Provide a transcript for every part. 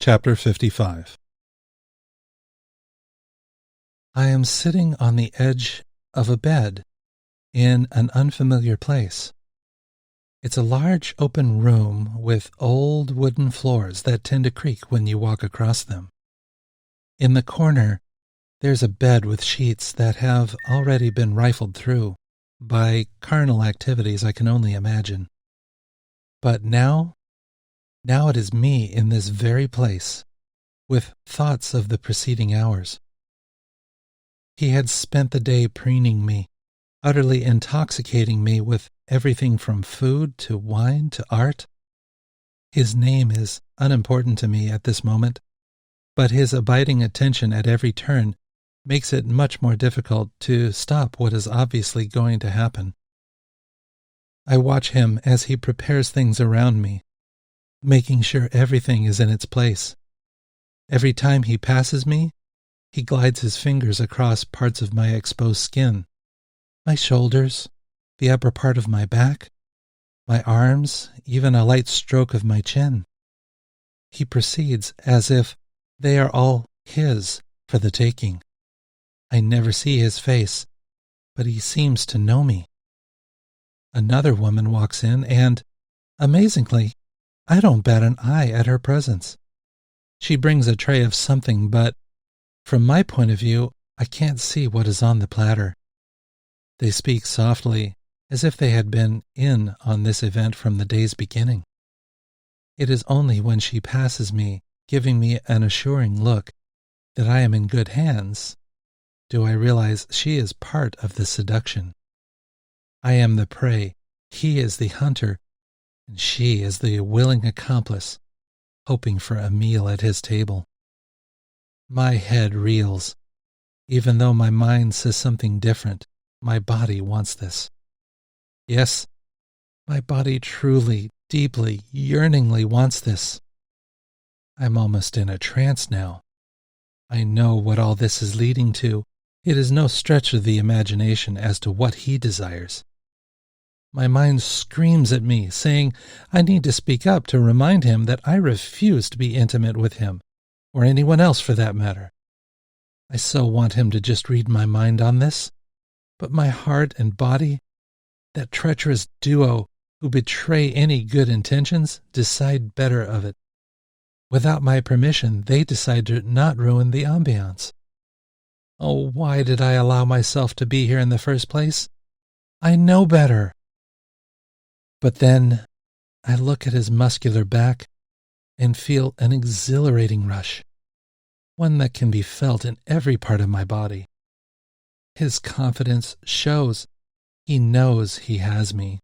Chapter 55. I am sitting on the edge of a bed in an unfamiliar place. It's a large open room with old wooden floors that tend to creak when you walk across them. In the corner, there's a bed with sheets that have already been rifled through by carnal activities I can only imagine. But now it is me in this very place, with thoughts of the preceding hours. He had spent the day preening me, utterly intoxicating me with everything from food to wine to art. His name is unimportant to me at this moment, but his abiding attention at every turn makes it much more difficult to stop what is obviously going to happen. I watch him as he prepares things around me, making sure everything is in its place. Every time he passes me, he glides his fingers across parts of my exposed skin, my shoulders, the upper part of my back, my arms, even a light stroke of my chin. He proceeds as if they are all his for the taking. I never see his face, but he seems to know me. Another woman walks in and, amazingly, I don't bat an eye at her presence. She brings a tray of something, but from my point of view, I can't see what is on the platter. They speak softly, as if they had been in on this event from the day's beginning. It is only when she passes me, giving me an assuring look that I am in good hands, do I realize she is part of the seduction. I am the prey, he is the hunter, and she is the willing accomplice, hoping for a meal at his table. My head reels. Even though my mind says something different, my body wants this. Yes, my body truly, deeply, yearningly wants this. I'm almost in a trance now. I know what all this is leading to. It is no stretch of the imagination as to what he desires. My mind screams at me, saying I need to speak up to remind him that I refuse to be intimate with him, or anyone else for that matter. I so want him to just read my mind on this, but my heart and body, that treacherous duo who betray any good intentions, decide better of it. Without my permission, they decide to not ruin the ambiance. Oh, why did I allow myself to be here in the first place? I know better. But then I look at his muscular back and feel an exhilarating rush, one that can be felt in every part of my body. His confidence shows. He knows he has me.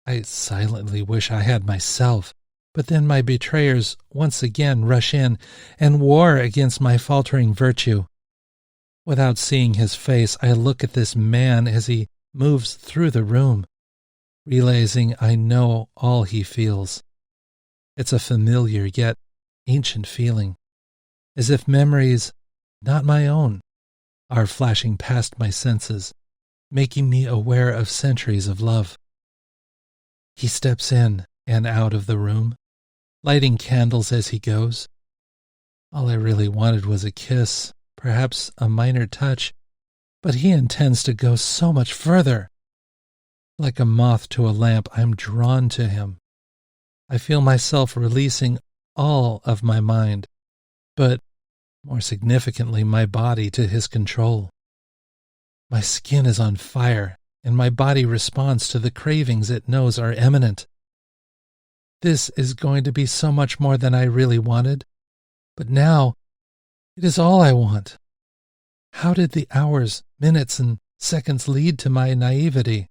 I silently wish I had myself, but then my betrayers once again rush in and war against my faltering virtue. Without seeing his face, I look at this man as he moves through the room, realizing I know all he feels. It's a familiar yet ancient feeling, as if memories, not my own, are flashing past my senses, making me aware of centuries of love. He steps in and out of the room, lighting candles as he goes. All I really wanted was a kiss, perhaps a minor touch, but he intends to go so much further. Like a moth to a lamp, I'm drawn to him. I feel myself releasing all of my mind, but more significantly, my body to his control. My skin is on fire, and my body responds to the cravings it knows are imminent. This is going to be so much more than I really wanted, but now it is all I want. How did the hours, minutes, and seconds lead to my naivety,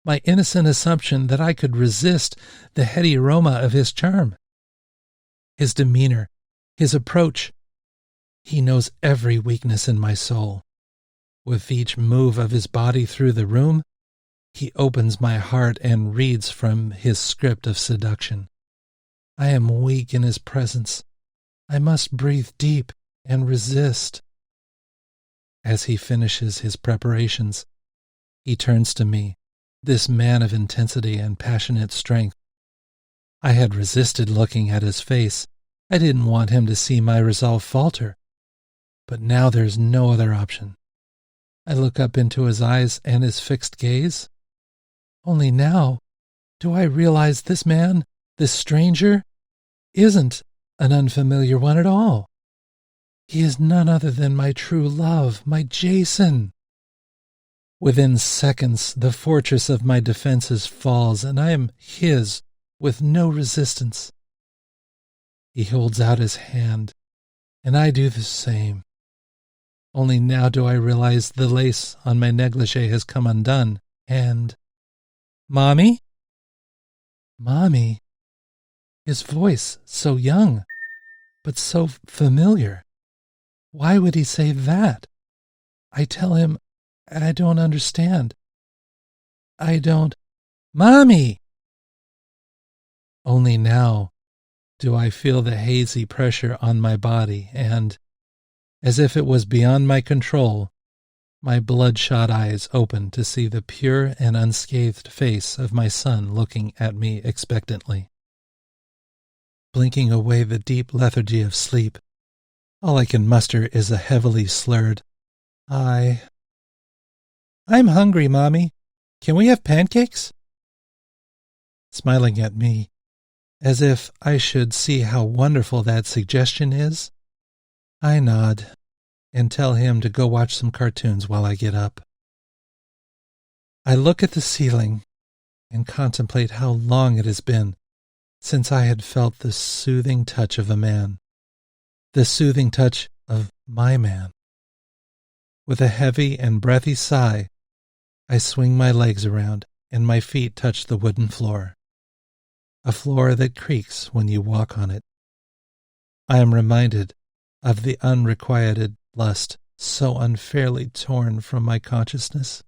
my innocent assumption that I could resist the heady aroma of his charm? His demeanor, his approach. He knows every weakness in my soul. With each move of his body through the room, he opens my heart and reads from his script of seduction. I am weak in his presence. I must breathe deep and resist. As he finishes his preparations, he turns to me, this man of intensity and passionate strength. I had resisted looking at his face, I didn't want him to see my resolve falter, but now there's no other option. I look up into his eyes and his fixed gaze. Only now do I realize this man, this stranger, isn't an unfamiliar one at all. He is none other than my true love, my Jason. Within seconds, the fortress of my defenses falls, and I am his with no resistance. He holds out his hand, and I do the same. Only now do I realize the lace on my negligee has come undone, and... Mommy? Mommy? His voice, so young, but so familiar. Why would he say that? I tell him I don't understand. I don't... Mommy! Only now do I feel the hazy pressure on my body, and, as if it was beyond my control, my bloodshot eyes open to see the pure and unscathed face of my son looking at me expectantly. Blinking away the deep lethargy of sleep, all I can muster is a heavily slurred, I'm hungry, Mommy. Can we have pancakes? Smiling at me, as if I should see how wonderful that suggestion is, I nod and tell him to go watch some cartoons while I get up. I look at the ceiling and contemplate how long it has been since I had felt the soothing touch of a man, the soothing touch of my man. With a heavy and breathy sigh, I swing my legs around and my feet touch the wooden floor, a floor that creaks when you walk on it. I am reminded of the unrequited lust so unfairly torn from my consciousness.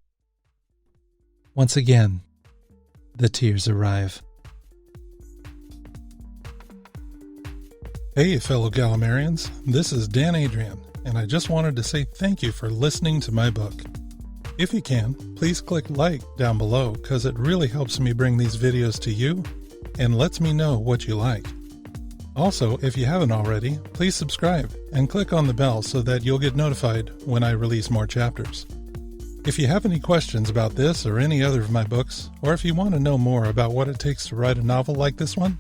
Once again, the tears arrive. Hey, fellow Galimarians, this is Dan Adrian, and I just wanted to say thank you for listening to my book. If you can, please click like down below because it really helps me bring these videos to you and lets me know what you like. Also, if you haven't already, please subscribe and click on the bell so that you'll get notified when I release more chapters. If you have any questions about this or any other of my books, or if you want to know more about what it takes to write a novel like this one,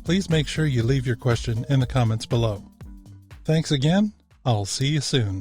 please make sure you leave your question in the comments below. Thanks again. I'll see you soon.